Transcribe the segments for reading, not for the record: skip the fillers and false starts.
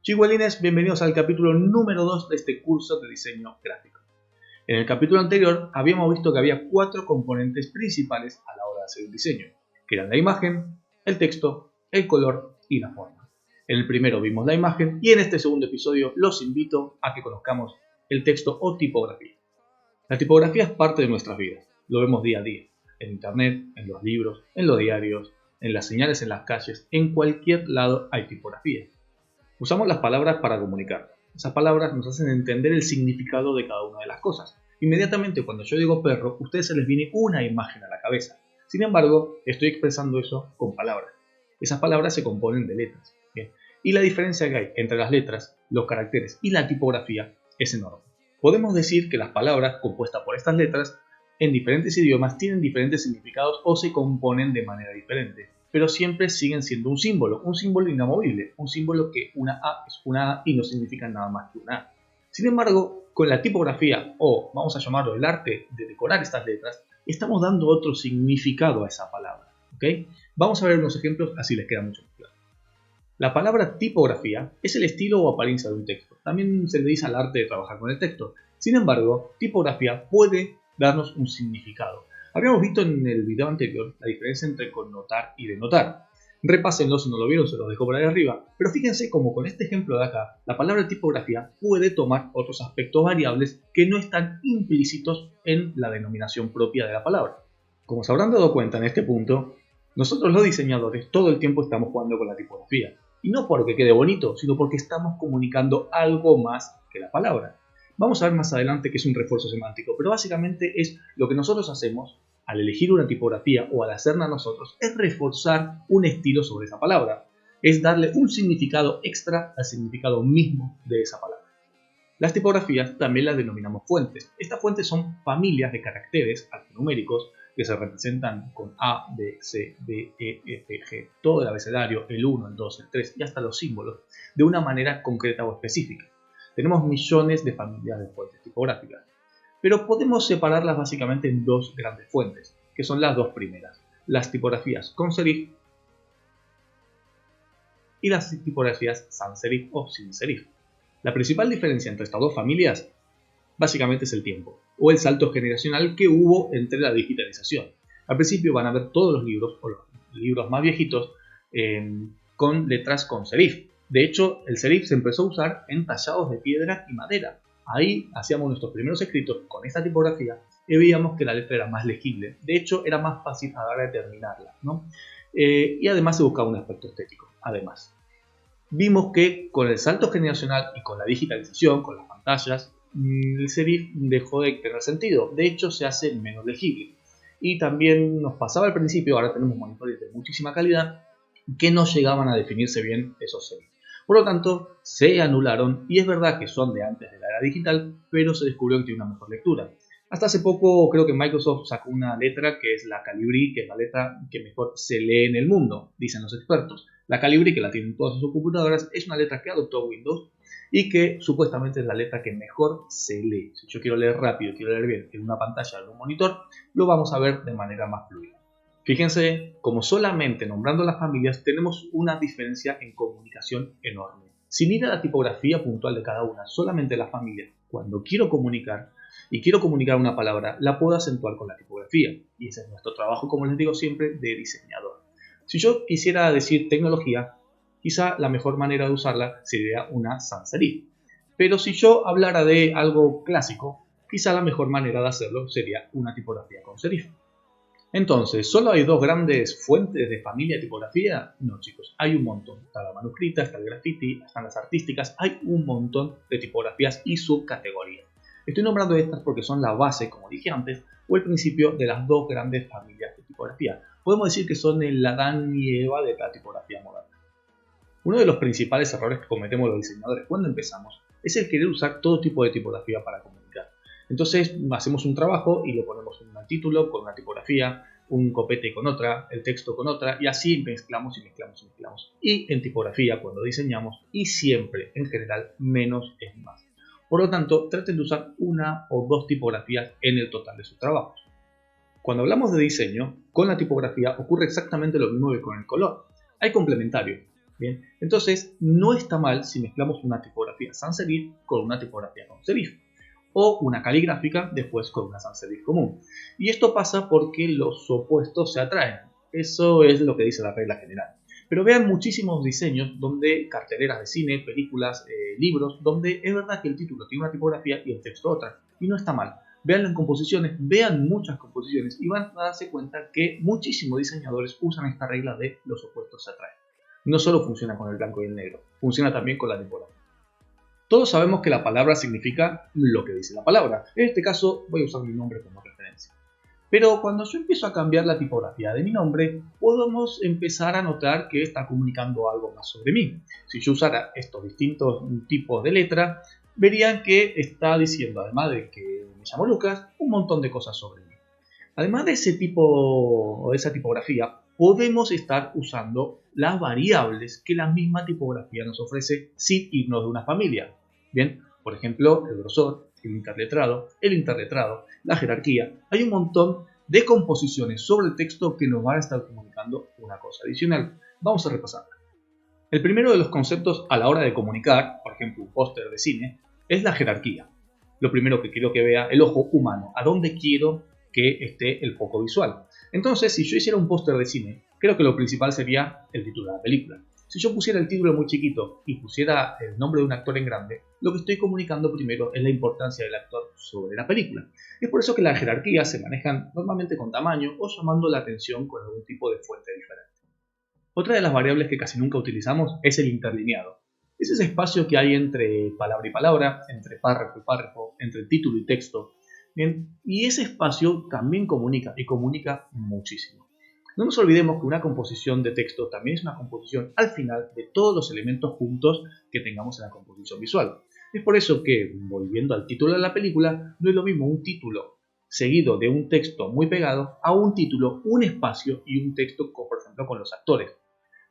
Chihuahulines, bienvenidos al capítulo número 2 de este curso de diseño gráfico. En el capítulo anterior habíamos visto que había 4 componentes principales a la hora de hacer un diseño, que eran la imagen, el texto, el color y la forma. En el primero vimos la imagen y en este segundo episodio los invito a que conozcamos el texto o tipografía. La tipografía es parte de nuestras vidas, lo vemos día a día, en internet, en los libros, en los diarios, en las señales en las calles, en cualquier lado hay tipografía. Usamos las palabras para comunicar. Esas palabras nos hacen entender el significado de cada una de las cosas. Inmediatamente cuando yo digo perro, a ustedes se les viene una imagen a la cabeza. Sin embargo, estoy expresando eso con palabras. Esas palabras se componen de letras. ¿Bien? Y la diferencia que hay entre las letras, los caracteres y la tipografía es enorme. Podemos decir que las palabras compuestas por estas letras en diferentes idiomas tienen diferentes significados o se componen de manera diferente, pero siempre siguen siendo un símbolo inamovible, un símbolo que una A es una A y no significa nada más que una A. Sin embargo, con la tipografía, o vamos a llamarlo el arte de decorar estas letras, estamos dando otro significado a esa palabra. ¿Okay? Vamos a ver unos ejemplos, así les queda mucho más claro. La palabra tipografía es el estilo o apariencia de un texto. También se le dice al arte de trabajar con el texto. Sin embargo, tipografía puede darnos un significado. Habíamos visto en el video anterior la diferencia entre connotar y denotar. Repásenlo si no lo vieron, se los dejo por ahí arriba. Pero fíjense cómo con este ejemplo de acá, la palabra tipografía puede tomar otros aspectos variables que no están implícitos en la denominación propia de la palabra. Como se habrán dado cuenta en este punto, nosotros los diseñadores todo el tiempo estamos jugando con la tipografía. Y no porque quede bonito, sino porque estamos comunicando algo más que la palabra. Vamos a ver más adelante que es un refuerzo semántico, pero básicamente es lo que nosotros hacemos al elegir una tipografía o al hacerla nosotros, es reforzar un estilo sobre esa palabra. Es darle un significado extra al significado mismo de esa palabra. Las tipografías también las denominamos fuentes. Estas fuentes son familias de caracteres alfanuméricos que se representan con A, B, C, D, E, F, G, todo el abecedario, el 1, el 2, el 3 y hasta los símbolos, de una manera concreta o específica. Tenemos millones de familias de fuentes tipográficas, pero podemos separarlas básicamente en dos grandes fuentes, que son las dos primeras, las tipografías con serif y las tipografías sans serif o sin serif. La principal diferencia entre estas dos familias básicamente es el tiempo, o el salto generacional que hubo entre la digitalización. Al principio van a ver todos los libros, o los libros más viejitos, con letras con serif. De hecho, el serif se empezó a usar en tallados de piedra y madera. Ahí hacíamos nuestros primeros escritos con esta tipografía y veíamos que la letra era más legible. De hecho, era más fácil a la hora de terminarla, ¿no? Y además se buscaba un aspecto estético. Además, vimos que con el salto generacional y con la digitalización, con las pantallas, el serif dejó de tener sentido. De hecho, se hace menos legible. Y también nos pasaba al principio, ahora tenemos monitores de muchísima calidad, que no llegaban a definirse bien esos serif. Por lo tanto, se anularon y es verdad que son de antes de la era digital, pero se descubrió que tiene una mejor lectura. Hasta hace poco creo que Microsoft sacó una letra que es la Calibri, que es la letra que mejor se lee en el mundo, dicen los expertos. La Calibri, que la tienen todas sus computadoras, es una letra que adoptó Windows y que supuestamente es la letra que mejor se lee. Si yo quiero leer rápido, quiero leer bien en una pantalla o en un monitor, lo vamos a ver de manera más fluida. Fíjense, como solamente nombrando las familias tenemos una diferencia en comunicación enorme. Sin ir a la tipografía puntual de cada una, solamente las familias, cuando quiero comunicar y quiero comunicar una palabra, la puedo acentuar con la tipografía. Y ese es nuestro trabajo, como les digo siempre, de diseñador. Si yo quisiera decir tecnología, quizá la mejor manera de usarla sería una sans serif. Pero si yo hablara de algo clásico, quizá la mejor manera de hacerlo sería una tipografía con serif. Entonces, ¿solo hay dos grandes fuentes de familia de tipografía? No, chicos, hay un montón. Está la manuscrita, está el graffiti, están las artísticas, hay un montón de tipografías y subcategorías. Estoy nombrando estas porque son la base, como dije antes, o el principio de las dos grandes familias de tipografía. Podemos decir que son el Adán y Eva de la tipografía moderna. Uno de los principales errores que cometemos los diseñadores cuando empezamos es el querer usar todo tipo de tipografía para comunicar. Entonces hacemos un trabajo y le ponemos un título con una tipografía, un copete con otra, el texto con otra y así mezclamos y mezclamos y mezclamos. Y en tipografía cuando diseñamos y siempre en general menos es más. Por lo tanto traten de usar una o dos tipografías en el total de sus trabajos. Cuando hablamos de diseño, con la tipografía ocurre exactamente lo mismo que con el color. Hay complementarios. Bien, entonces no está mal si mezclamos una tipografía sans serif con una tipografía con serif, o una caligráfica después con una sans serif común. Y esto pasa porque los opuestos se atraen. Eso es lo que dice la regla general. Pero vean muchísimos diseños donde carteleras de cine, películas, libros, donde es verdad que el título tiene una tipografía y el texto otra. Y no está mal. Veanlo en composiciones, vean muchas composiciones y van a darse cuenta que muchísimos diseñadores usan esta regla de los opuestos se atraen. No solo funciona con el blanco y el negro, funciona también con la tipografía. Todos sabemos que la palabra significa lo que dice la palabra. En este caso voy a usar mi nombre como referencia. Pero cuando yo empiezo a cambiar la tipografía de mi nombre, podemos empezar a notar que está comunicando algo más sobre mí. Si yo usara estos distintos tipos de letra, verían que está diciendo, además de que me llamo Lucas, un montón de cosas sobre mí. Además de ese tipo o de esa tipografía, podemos estar usando las variables que la misma tipografía nos ofrece sin irnos de una familia. Bien, por ejemplo, el grosor, el interletrado, la jerarquía. Hay un montón de composiciones sobre el texto que nos van a estar comunicando una cosa adicional. Vamos a repasarla. El primero de los conceptos a la hora de comunicar, por ejemplo, un póster de cine, es la jerarquía. Lo primero que quiero que vea el ojo humano, a dónde quiero que esté el foco visual. Entonces, si yo hiciera un póster de cine, creo que lo principal sería el título de la película. Si yo pusiera el título muy chiquito y pusiera el nombre de un actor en grande, lo que estoy comunicando primero es la importancia del actor sobre la película. Es por eso que las jerarquías se manejan normalmente con tamaño o llamando la atención con algún tipo de fuente diferente. Otra de las variables que casi nunca utilizamos es el interlineado. Es ese espacio que hay entre palabra y palabra, entre párrafo y párrafo, entre título y texto. Bien, y ese espacio también comunica y comunica muchísimo. No nos olvidemos que una composición de texto también es una composición al final de todos los elementos juntos que tengamos en la composición visual. Es por eso que, volviendo al título de la película, no es lo mismo un título seguido de un texto muy pegado a un título, un espacio y un texto, por ejemplo, con los actores.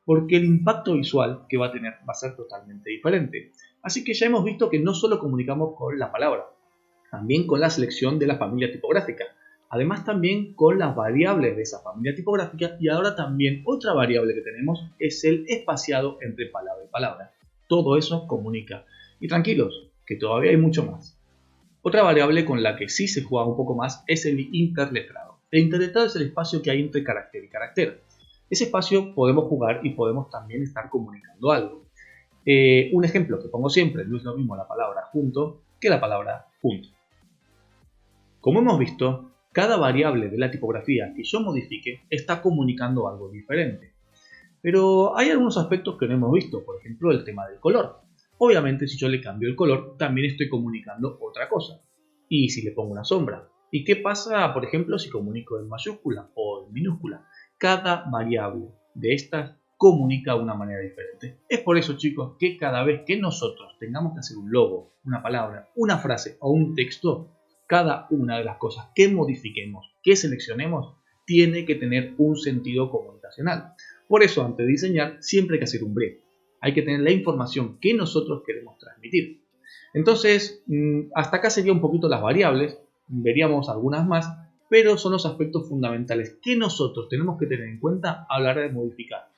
Porque el impacto visual que va a tener va a ser totalmente diferente. Así que ya hemos visto que no solo comunicamos con la palabra, también con la selección de la familia tipográfica. Además también con las variables de esa familia tipográfica y ahora también otra variable que tenemos es el espaciado entre palabra y palabra. Todo eso comunica. Y tranquilos, que todavía hay mucho más. Otra variable con la que sí se juega un poco más es el interletrado. El interletrado es el espacio que hay entre carácter y carácter. Ese espacio podemos jugar y podemos también estar comunicando algo. Un ejemplo que pongo siempre, no es lo mismo la palabra junto que la palabra junto. Como hemos visto, cada variable de la tipografía que yo modifique está comunicando algo diferente. Pero hay algunos aspectos que no hemos visto, por ejemplo el tema del color. Obviamente si yo le cambio el color también estoy comunicando otra cosa. ¿Y si le pongo una sombra? ¿Y qué pasa, por ejemplo, si comunico en mayúscula o en minúscula? Cada variable de estas comunica de una manera diferente. Es por eso, chicos, que cada vez que nosotros tengamos que hacer un logo, una palabra, una frase o un texto, cada una de las cosas que modifiquemos, que seleccionemos, tiene que tener un sentido comunicacional. Por eso, antes de diseñar, siempre hay que hacer un brief. Hay que tener la información que nosotros queremos transmitir. Entonces, hasta acá serían un poquito las variables, veríamos algunas más, pero son los aspectos fundamentales que nosotros tenemos que tener en cuenta a la hora de modificar.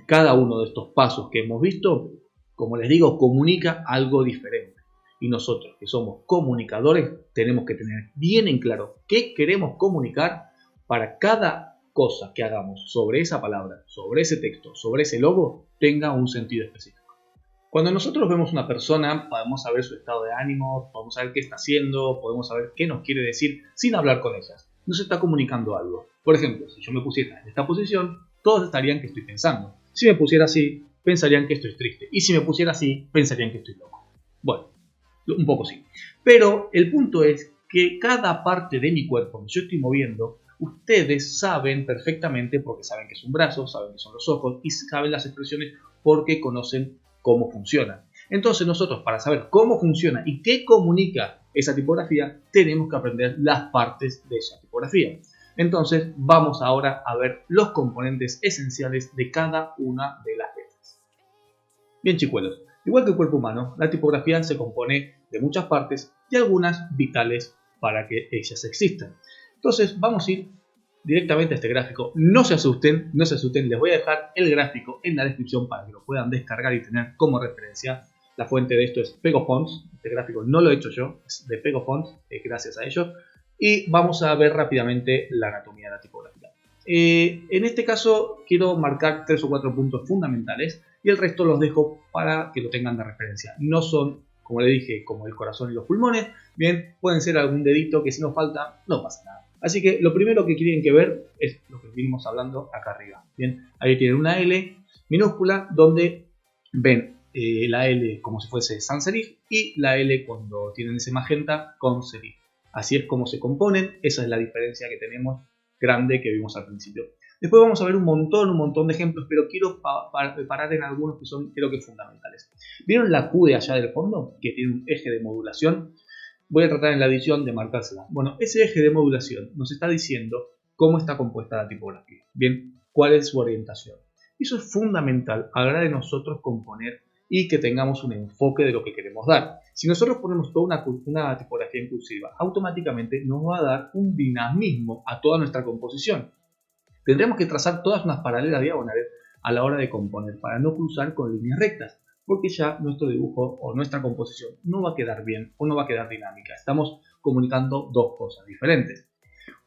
Cada uno de estos pasos que hemos visto, como les digo, comunica algo diferente. Y nosotros, que somos comunicadores, tenemos que tener bien en claro qué queremos comunicar para cada cosa que hagamos sobre esa palabra, sobre ese texto, sobre ese logo, tenga un sentido específico. Cuando nosotros vemos una persona, podemos saber su estado de ánimo, podemos saber qué está haciendo, podemos saber qué nos quiere decir sin hablar con ellas. Nos está comunicando algo. Por ejemplo, si yo me pusiera en esta posición, todos estarían que estoy pensando. Si me pusiera así, pensarían que estoy triste. Y si me pusiera así, pensarían que estoy loco. Bueno, un poco sí. Pero el punto es que cada parte de mi cuerpo que yo estoy moviendo, ustedes saben perfectamente porque saben que es un brazo, saben que son los ojos y saben las expresiones porque conocen cómo funciona. Entonces nosotros, para saber cómo funciona y qué comunica esa tipografía, tenemos que aprender las partes de esa tipografía. Entonces vamos ahora a ver los componentes esenciales de cada una de las letras. Bien, chicuelos, igual que el cuerpo humano, la tipografía se compone de muchas partes y algunas vitales para que ellas existan. Entonces vamos a ir directamente a este gráfico. No se asusten, no se asusten, les voy a dejar el gráfico en la descripción para que lo puedan descargar y tener como referencia. La fuente de esto es PegoFonts, este gráfico no lo he hecho yo, es de PegoFonts, gracias a ellos. Y vamos a ver rápidamente la anatomía de la tipografía. En este caso quiero marcar 3 o 4 puntos fundamentales y el resto los dejo para que lo tengan de referencia. No son, como le dije, como el corazón y los pulmones, bien, pueden ser algún dedito que si nos falta no pasa nada. Así que lo primero que tienen que ver es lo que venimos hablando acá arriba. Bien, ahí tienen una L minúscula donde ven la L como si fuese sans serif y la L cuando tienen ese magenta con serif. Así es como se componen, esa es la diferencia que tenemos grande que vimos al principio. Después vamos a ver un montón de ejemplos, pero quiero parar en algunos que son, creo que, fundamentales. ¿Vieron la Q de allá del fondo? Que tiene un eje de modulación. Voy a tratar en la edición de marcársela. Bueno, ese eje de modulación nos está diciendo cómo está compuesta la tipografía. Bien, cuál es su orientación. Eso es fundamental a la hora de nosotros componer y que tengamos un enfoque de lo que queremos dar. Si nosotros ponemos toda una tipografía en cursiva, automáticamente nos va a dar un dinamismo a toda nuestra composición. Tendremos que trazar todas unas paralelas diagonales a la hora de componer para no cruzar con líneas rectas, porque ya nuestro dibujo o nuestra composición no va a quedar bien o no va a quedar dinámica. Estamos comunicando dos cosas diferentes.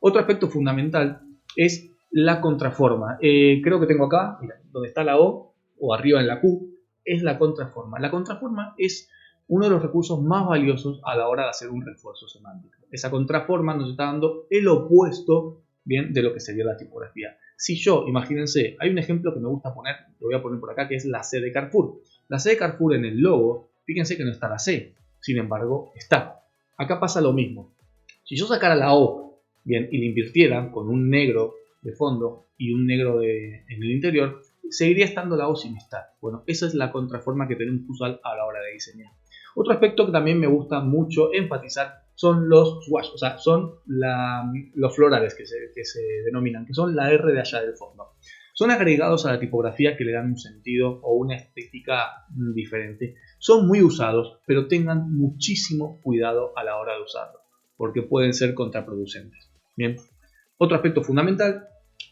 Otro aspecto fundamental es la contraforma. Creo que tengo acá, mira, donde está la O arriba en la Q, es la contraforma. La contraforma es uno de los recursos más valiosos a la hora de hacer un refuerzo semántico. Esa contraforma nos está dando el opuesto, bien, de lo que sería la tipografía. Si yo, imagínense, hay un ejemplo que me gusta poner, lo voy a poner por acá, que es la C de Carrefour. La C de Carrefour en el logo, fíjense que no está la C, sin embargo está. Acá pasa lo mismo. Si yo sacara la O, bien, y la invirtiera con un negro de fondo y un negro en el interior, seguiría estando la O sin estar. Bueno, esa es la contraforma que tenemos que usar a la hora de diseñar. Otro aspecto que también me gusta mucho enfatizar son los swash, o sea, son los florales que se denominan, que son la R de allá del fondo. Son agregados a la tipografía que le dan un sentido o una estética diferente. Son muy usados, pero tengan muchísimo cuidado a la hora de usarlo, porque pueden ser contraproducentes. Bien, otro aspecto fundamental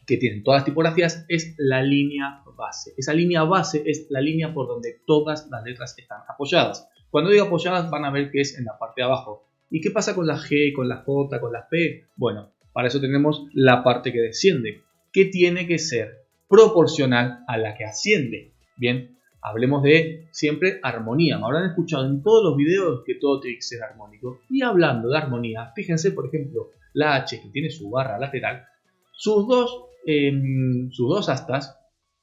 que tienen todas las tipografías es la línea base. Esa línea base es la línea por donde todas las letras están apoyadas. Cuando digo apoyadas van a ver que es en la parte de abajo. ¿Y qué pasa con la G, con la J, con la P? Bueno, para eso tenemos la parte que desciende, que tiene que ser proporcional a la que asciende. Bien, hablemos de siempre armonía. Me habrán escuchado en todos los videos que todo tiene que ser armónico. Y hablando de armonía, fíjense por ejemplo la H que tiene su barra lateral, sus dos astas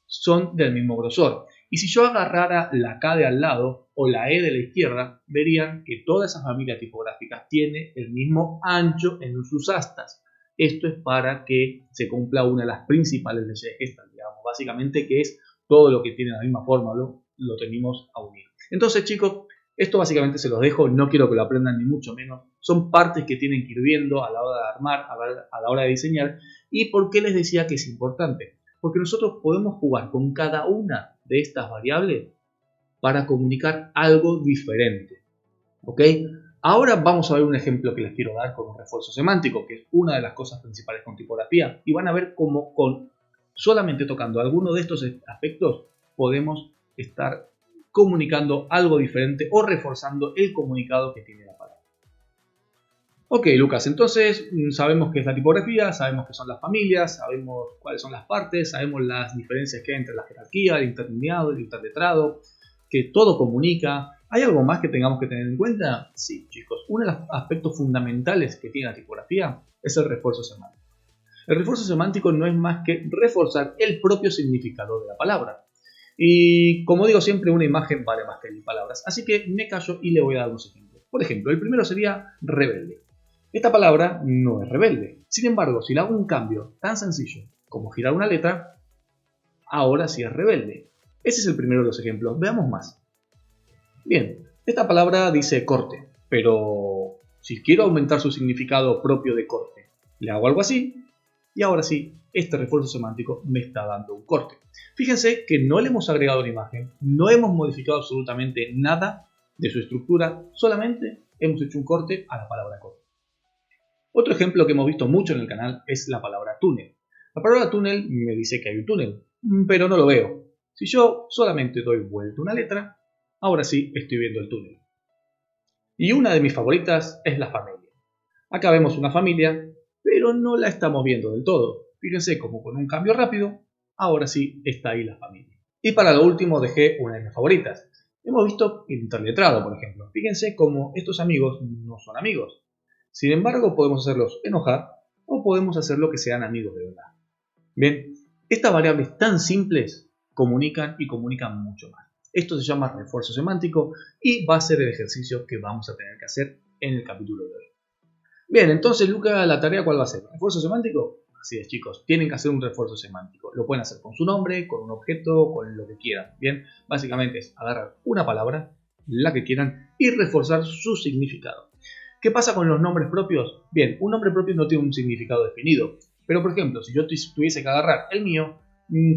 son del mismo grosor. Y si yo agarrara la K de al lado o la E de la izquierda, verían que toda esa familia tipográfica tiene el mismo ancho en sus astas. Esto es para que se cumpla una de las principales leyes de Gestalt, digamos, básicamente, que es todo lo que tiene la misma forma, lo tenemos a unir. Entonces, chicos, esto básicamente se los dejo, no quiero que lo aprendan ni mucho menos. Son partes que tienen que ir viendo a la hora de armar, a la hora de diseñar. ¿Y por qué les decía que es importante? Porque nosotros podemos jugar con cada una de estas variables para comunicar algo diferente. ¿Ok? Ahora vamos a ver un ejemplo que les quiero dar con un refuerzo semántico, que es una de las cosas principales con tipografía. Y van a ver cómo solamente tocando alguno de estos aspectos podemos estar comunicando algo diferente o reforzando el comunicado que tiene la palabra. Ok, Lucas, entonces sabemos qué es la tipografía, sabemos qué son las familias, sabemos cuáles son las partes, sabemos las diferencias que hay entre la jerarquía, el interlineado, el interletrado, que todo comunica. ¿Hay algo más que tengamos que tener en cuenta? Sí, chicos, uno de los aspectos fundamentales que tiene la tipografía es el refuerzo semántico. El refuerzo semántico no es más que reforzar el propio significado de la palabra. Y como digo siempre, una imagen vale más que 1000 palabras, así que me callo y le voy a dar unos ejemplos. Por ejemplo, el primero sería rebelde. Esta palabra no es rebelde. Sin embargo, si le hago un cambio tan sencillo como girar una letra, ahora sí es rebelde. Ese es el primero de los ejemplos. Veamos más. Bien, esta palabra dice corte, pero si quiero aumentar su significado propio de corte, le hago algo así y ahora sí, este refuerzo semántico me está dando un corte. Fíjense que no le hemos agregado una imagen, no hemos modificado absolutamente nada de su estructura, solamente hemos hecho un corte a la palabra corte. Otro ejemplo que hemos visto mucho en el canal es la palabra túnel. La palabra túnel me dice que hay un túnel, pero no lo veo. Si yo solamente doy vuelta una letra, ahora sí estoy viendo el túnel. Y una de mis favoritas es la familia. Acá vemos una familia, pero no la estamos viendo del todo. Fíjense como con un cambio rápido, ahora sí está ahí la familia. Y para lo último dejé una de mis favoritas. Hemos visto interletrado, por ejemplo. Fíjense como estos amigos no son amigos. Sin embargo, podemos hacerlos enojar o podemos hacerlo que sean amigos de verdad. Bien, estas variables tan simples comunican y comunican mucho más. Esto se llama refuerzo semántico y va a ser el ejercicio que vamos a tener que hacer en el capítulo de hoy. Bien, entonces Luca, la tarea ¿cuál va a ser? ¿Refuerzo semántico? Así es, chicos, tienen que hacer un refuerzo semántico. Lo pueden hacer con su nombre, con un objeto, con lo que quieran. Bien, básicamente es agarrar una palabra, la que quieran, y reforzar su significado. ¿Qué pasa con los nombres propios? Bien, un nombre propio no tiene un significado definido. Pero, por ejemplo, si yo tuviese que agarrar el mío,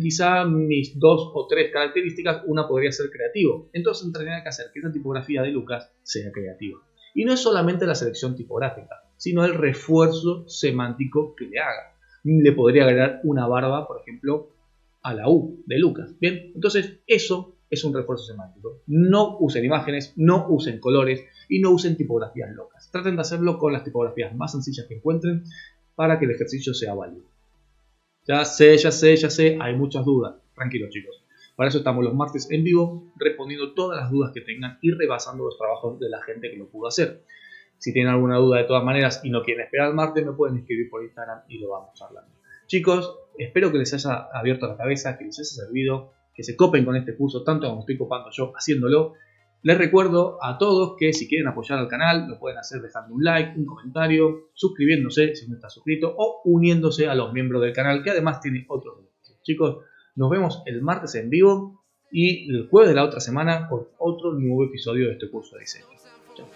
quizá mis 2 o 3 características, una podría ser creativo. Entonces tendría que hacer que esta tipografía de Lucas sea creativa. Y no es solamente la selección tipográfica, sino el refuerzo semántico que le haga. Le podría agregar una barba, por ejemplo, a la U de Lucas. Bien, entonces eso es un refuerzo semántico. No usen imágenes, no usen colores y no usen tipografías locas. Traten de hacerlo con las tipografías más sencillas que encuentren para que el ejercicio sea válido. Ya sé, hay muchas dudas. Tranquilos, chicos. Para eso estamos los martes en vivo, respondiendo todas las dudas que tengan y rebasando los trabajos de la gente que lo pudo hacer. Si tienen alguna duda de todas maneras y no quieren esperar al martes, me pueden escribir por Instagram y lo vamos charlando. Chicos, espero que les haya abierto la cabeza, que les haya servido, que se copen con este curso tanto como estoy copando yo haciéndolo. Les recuerdo a todos que si quieren apoyar al canal lo pueden hacer dejando un like, un comentario, suscribiéndose si no está suscrito o uniéndose a los miembros del canal que además tiene otros beneficios. Chicos, nos vemos el martes en vivo y el jueves de la otra semana con otro nuevo episodio de este curso de diseño. Chao.